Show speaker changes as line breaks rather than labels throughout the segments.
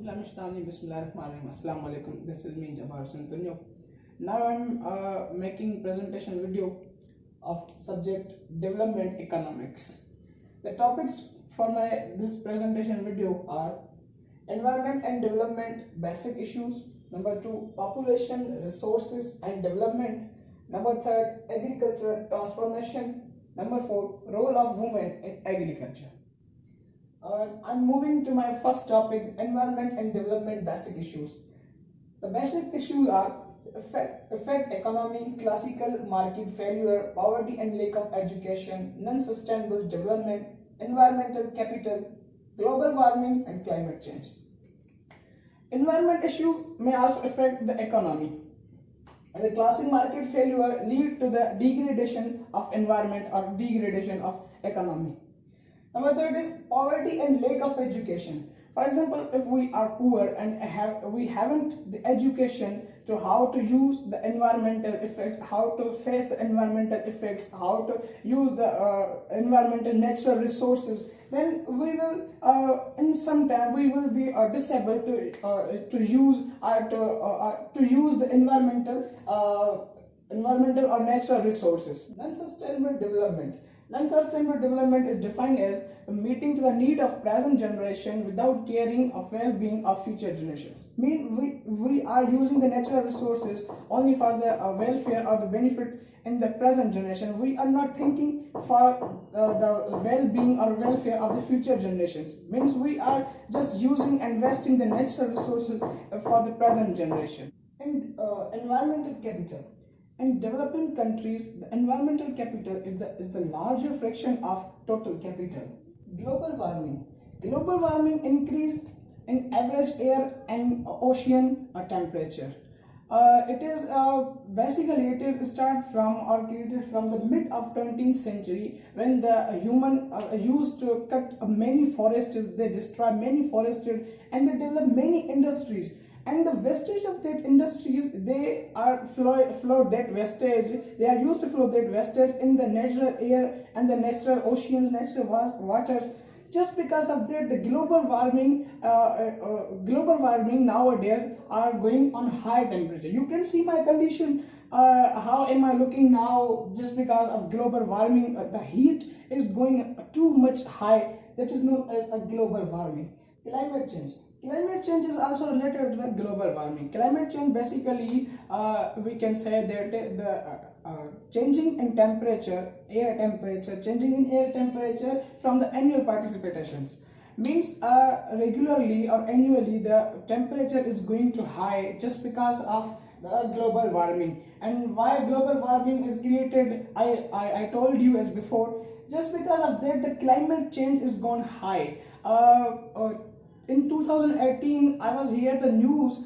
Assalamu alaikum. This is me Jabbar Santunyo. Now I'm making presentation video of subject development economics. The topics for this presentation video are environment and development basic issues. Number 2, population, resources and development. Number 3, agricultural transformation. Number 4, role of women in agriculture. I'm moving to my first topic, environment and development basic issues. The basic issues are affect economy, classical market failure, poverty and lack of education, non-sustainable development, environmental capital, global warming and climate change. Environment issues may also affect the economy. And the classic market failure lead to the degradation of environment or degradation of economy. Number 3 is poverty and lack of education. For example, if we are poor and we haven't the education to how to use the environmental effects, how to face the environmental effects, how to use the environmental natural resources, then we will in some time we will be disabled to use the environmental or natural resources. Non-sustainable development. Non-sustainable development is defined as meeting to the need of present generation without caring of well-being of future generations. We are using the natural resources only for the welfare or the benefit in the present generation. We are not thinking for the well-being or welfare of the future generations. Means we are just using and investing the natural resources for the present generation. And environmental capital. In developing countries, the environmental capital is the larger fraction of total capital. Global warming. Global warming increase in average air and ocean temperature. It is start from or created from the mid of 20th century when the human used to cut many forests. They destroy many forests and they develop many industries. And the wastage of that industries, they are float that wastage. They are used to float that wastage in the natural air and the natural oceans, natural waters. Just because of that, the global warming nowadays are going on high temperature. You can see my condition. How am I looking now? Just because of global warming, the heat is going too much high. That is known as a global warming. Climate change. Climate change is also related to the global warming. Climate change basically, we can say that the changing in temperature, changing in air temperature from the annual participations. Means regularly or annually the temperature is going to high just because of the global warming. And why global warming is created, I told you as before, just because of that the climate change is gone high. In 2018, I was hear the news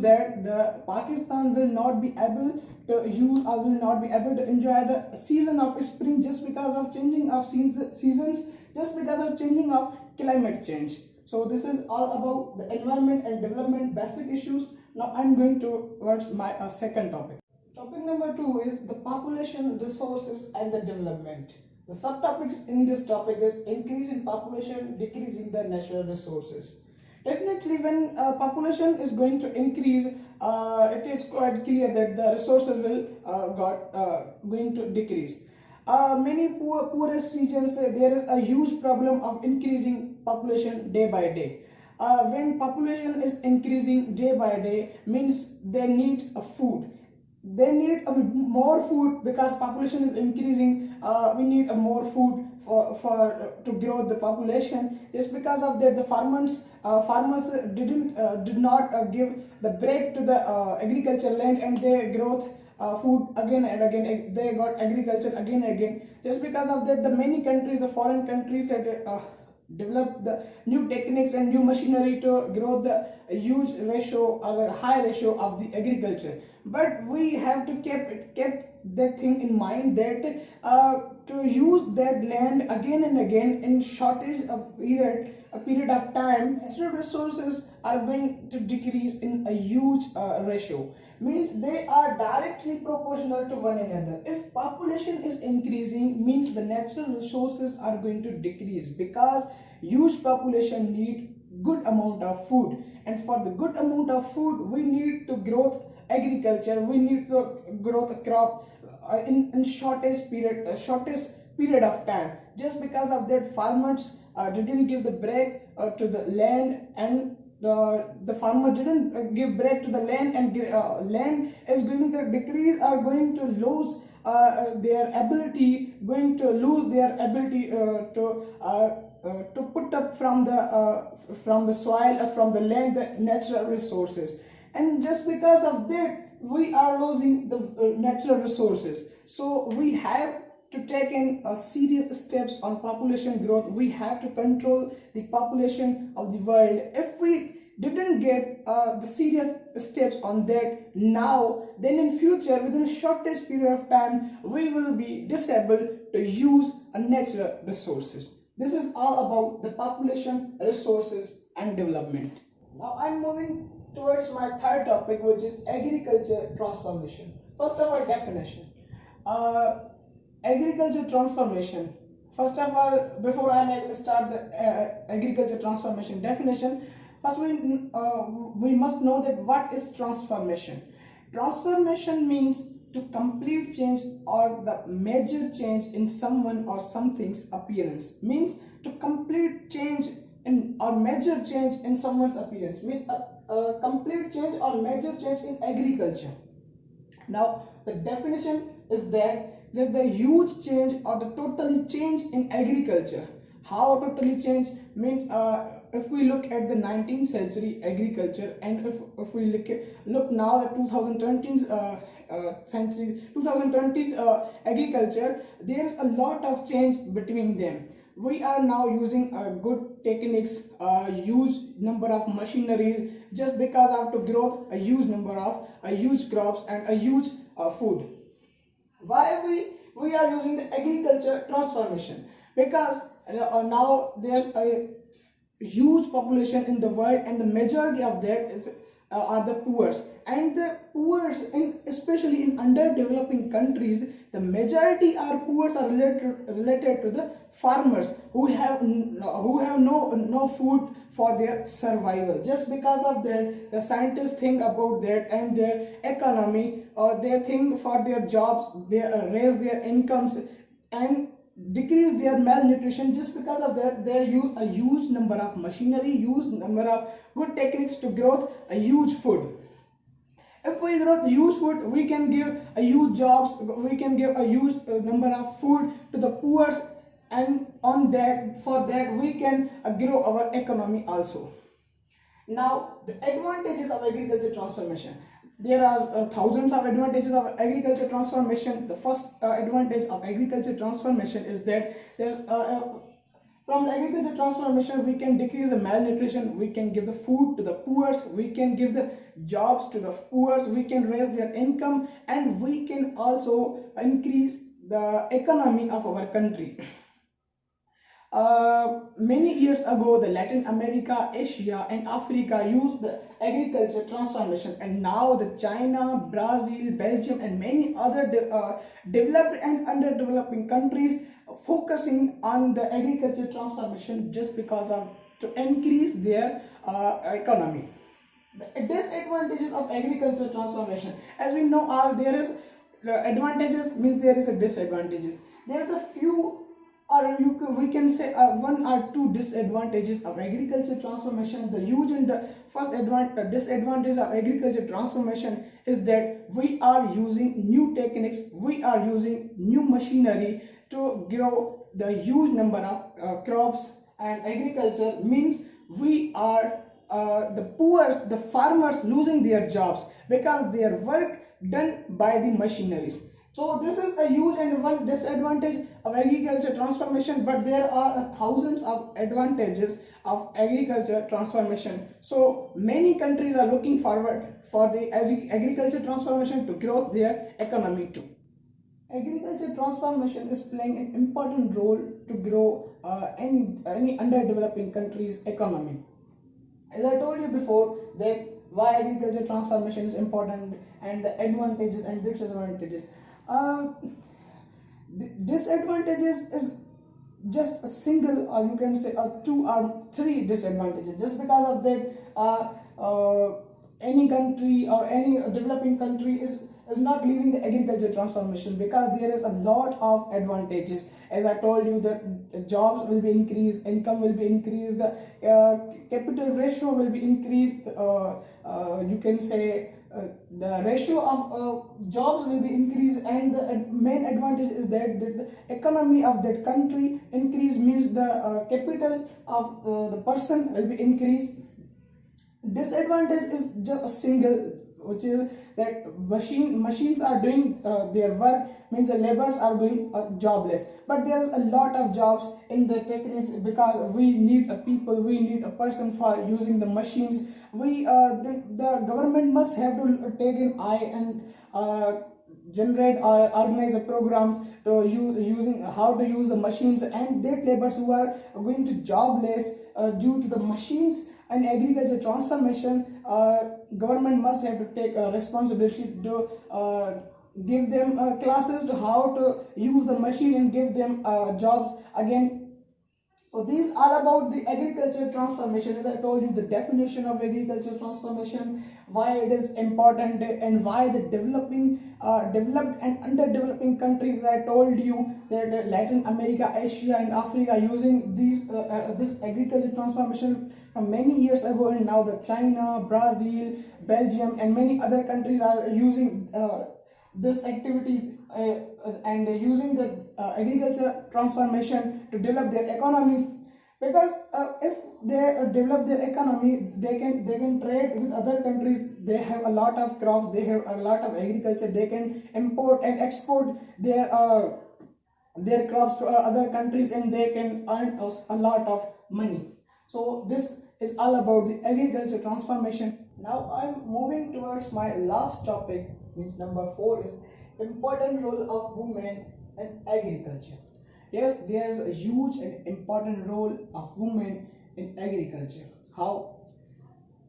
that the Pakistan will not be able to use or will not be able to enjoy the season of spring just because of changing of seasons, just because of changing of climate change. So this is all about the environment and development basic issues. Now I'm going towards my second topic. Topic number 2 is the population, resources and the development. The subtopics in this topic is increase in population, decrease in the natural resources. Definitely when population is going to increase, it is quite clear that the resources will going to decrease. Many poorest regions, there is a huge problem of increasing population day by day. When population is increasing day by day, means they need a food. They need more food because population is increasing. We need more food to grow the population. Just because of that, the farmers did not give the break to the agriculture land, and they growth food again and again. They got agriculture again and again. Just because of that, the many countries, the foreign countries, develop the new techniques and new machinery to grow the huge ratio or a high ratio of the agriculture. But we have to keep that thing in mind that to use that land again and again in shortage of a period of time, natural resources are going to decrease in a huge ratio. Means they are directly proportional to one another. If population is increasing, means the natural resources are going to decrease, because huge population need good amount of food, and for the good amount of food we need to growth agriculture, we need to growth a crop in shortest period of time. Just because of that, farmers didn't give the break to the land, and the farmer didn't give break to the land, and land is going to decrease, or going to lose their ability, to put up from the soil or from the land the natural resources. And just because of that we are losing the natural resources. So we have to take in serious steps on population growth. We have to control the population of the world. If we didn't get the serious steps on that now, then in future, within shortest period of time, we will be disabled to use natural resources. This is all about the population, resources and development. Now I'm moving towards my third topic, which is agriculture transformation. First of all, definition. Agriculture transformation. First of all, before I start the agriculture transformation definition, first we must know that what is transformation. Transformation means to complete change or the major change in someone or something's appearance. Means to complete change in or major change in someone's appearance. Means a complete change or major change in agriculture. Now the definition is that the huge change or the totally change in agriculture. How totally change means, if we look at the 19th century agriculture, and if we look now at 2020s century 2020s agriculture, there is a lot of change between them. We are now using good techniques, a huge number of machineries, just because of to grow a huge number of huge crops and a huge food. Why we are using the agriculture transformation? Because now there's a huge population in the world, and the majority of that is are the poor, and the poor in especially in underdeveloping countries, the majority are poor are related to the farmers who have no food for their survival. Just because of that, the scientists think about that and their economy, they think for their jobs, they raise their incomes and decrease their malnutrition. Just because of that, they use a huge number of machinery, huge number of good techniques to grow a huge food. If we grow huge food, we can give a huge jobs, we can give a huge number of food to the poor, and on that, for that we can grow our economy also. Now the advantages of agriculture transformation. There are thousands of advantages of agriculture transformation. The first advantage of agriculture transformation is that there's from the agriculture transformation we can decrease the malnutrition, we can give the food to the poor, we can give the jobs to the poor, we can raise their income, and we can also increase the economy of our country. Many years ago, the Latin America, Asia and Africa used the agriculture transformation, and now the China, Brazil, Belgium and many other developed and underdeveloping countries focusing on the agriculture transformation just because of to increase their economy. The disadvantages of agriculture transformation, as we know all, there is advantages means there is a disadvantages. There is a few, or we can say one or two disadvantages of agriculture transformation. The huge and the first disadvantage of agriculture transformation is that we are using new techniques, we are using new machinery to grow the huge number of crops, and agriculture means we are the poor, the farmers losing their jobs because their work done by the machineries. So this is a huge and one disadvantage of agriculture transformation, but there are thousands of advantages of agriculture transformation. So many countries are looking forward for the agriculture transformation to grow their economy too. Agriculture transformation is playing an important role to grow any underdeveloping country's economy. As I told you before that why agriculture transformation is important and the advantages and disadvantages. Disadvantages is just a single, or you can say two or three disadvantages. Just because of that, any country or any developing country is not leaving the agriculture transformation, because there is a lot of advantages. As I told you, that jobs will be increased, income will be increased, the capital ratio will be increased, you can say the ratio of jobs will be increased, and the main advantage is that the economy of that country increase, means the capital of the person will be increased. Disadvantage is just a single, which is that machines are doing their work, means the laborers are doing jobless. But there is a lot of jobs in the techniques, because we need a people, we need a person for using the machines. The government must have to take an eye and generate or organize the programs to using how to use the machines, and that laborers who are going to jobless due to the machines and agriculture transformation, government must have to take responsibility to give them classes to how to use the machine and give them jobs again. So these are about the agriculture transformation. As I told you, the definition of agriculture transformation, why it is important, and why the developed and underdeveloping countries, as I told you, that Latin America, Asia and Africa using this agriculture transformation from many years ago, and now the China, Brazil, Belgium and many other countries are using this activities and using the agriculture transformation to develop their economy. Because if they develop their economy, they can trade with other countries. They have a lot of crops, they have a lot of agriculture, they can import and export their crops to other countries, and they can earn us a lot of money. So this is all about the agriculture transformation. Now I'm moving towards my last topic, means number 4 is important role of women in agriculture. Yes, there is a huge and important role of women in agriculture. How?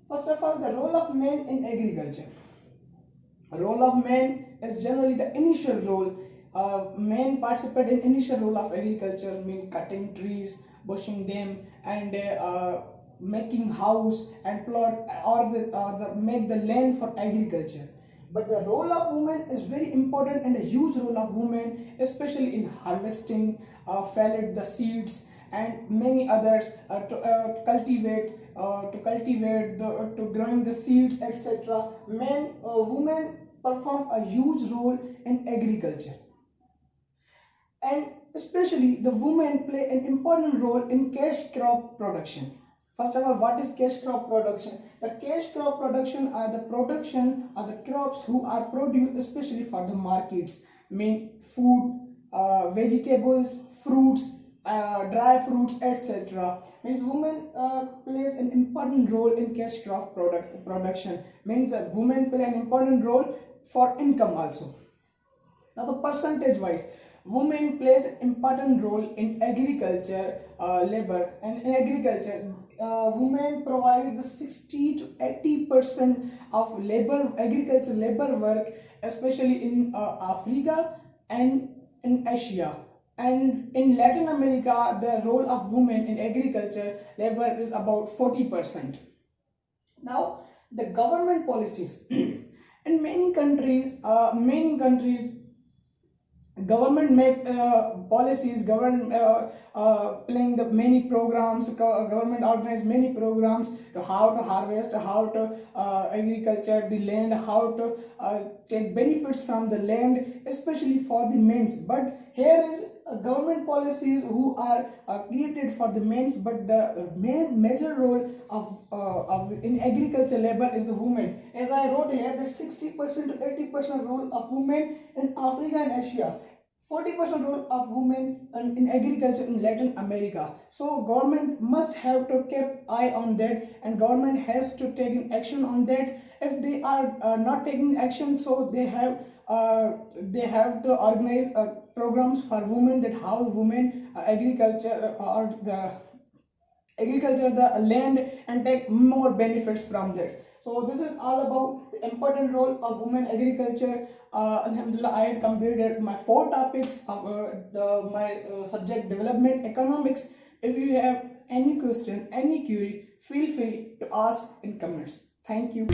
First of all, the role of men in agriculture. The role of men is generally the initial role. Men participate in initial role of agriculture, mean cutting trees, bushing them, and making house and plot, or make the land for agriculture. But the role of women is very important, and a huge role of women, especially in harvesting, fallow the seeds and many others, to cultivate to growing the seeds, etc. Women perform a huge role in agriculture, and especially the women play an important role in cash crop production. First of all, what is cash crop production? The cash crop production are the production of the crops who are produced especially for the markets, mean food, vegetables, fruits, dry fruits, etc. Means women plays an important role in cash crop production. Means that women play an important role for income also. Now the percentage wise, women plays an important role in agriculture labor, and in agriculture women provide the 60 to 80% of agriculture labor work, especially in Africa and in Asia. And in Latin America, the role of women in agriculture labor is about 40%. Now the government policies in many countries government make policies, government playing the many programs, government organize many programs to how to harvest, how to agriculture the land, how to take benefits from the land, especially for the men's. But here is government policies who are created for the men's, but the main major role of in agriculture labor is the women. As I wrote here, that 60% to 80% role of women in Africa and Asia, 40% role of women in agriculture in Latin America. So government must have to keep eye on that, and government has to take an action on that. If they are not taking action, so they have to organize programs for women, that how women agriculture or the land and take more benefits from that. So this is all about the important role of women agriculture. Alhamdulillah, I had completed my 4 topics of my subject development economics. If you have any question, any query, feel free to ask in comments. Thank you.